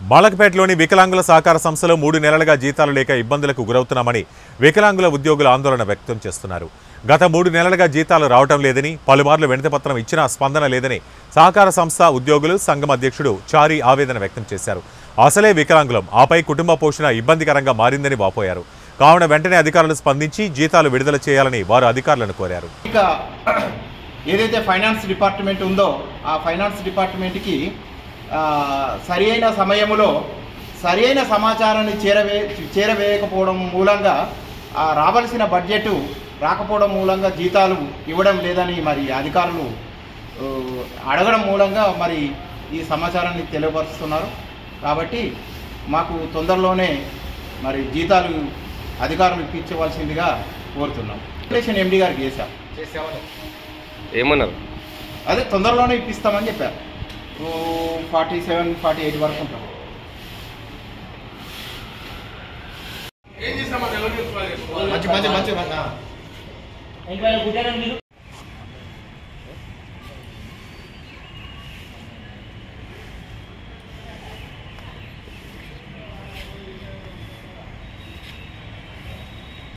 బాలకపేటలోని వికలాంగుల సహకార సంస్థలో 3 నెలలుగా జీతాలు లేక ఇబ్బందులకు గురవుతున్నామని వికలాంగుల ఉద్యోగులు ఆందోళన వ్యక్తం చేస్తున్నారు. గత 3 నెలలుగా జీతాలు రావటం లేదని, పలుమార్లు వినతిపత్రం ఇచ్చినా స్పందన లేదని సహకార సంస్థ ఉద్యోగులు సంఘం అధ్యక్షుడు చారి ఆవేదన వ్యక్తం చేశారు. అసలే వికలాంగులం, ఆపై కుటుంబ పోషణ ఇబ్బందికరంగా మారిందని వాపోయారు. కావున వెంటనే అధికారులు స్పందించి జీతాలు విడుదల చేయాలని వారు అధికారులను కోరారు. ఏదైతే ఫైనాన్స్ డిపార్ట్మెంట్ ఉందో ఆ ఫైనాన్స్ డిపార్ట్మెంట్కి సరైన సమయంలో సరైన సమాచారాన్ని చేరవేయకపోవడం మూలంగా రావాల్సిన బడ్జెట్ రాకపోవడం మూలంగా జీతాలు ఇవ్వడం లేదని మరి అధికారులు అడగడం మూలంగా మరి ఈ సమాచారాన్ని తెలియపరుస్తున్నారు. కాబట్టి మాకు తొందరలోనే మరి జీతాలు అధికారులు ఇప్పించవలసిందిగా కోరుతున్నాం. రిలేషన్ ఎండి గారికి చేసామని ఏమన్నారు? అదే తొందరలోనే ఇప్పిస్తామని చెప్పారు. 47-48 వరకు ఉంటాం. మంచి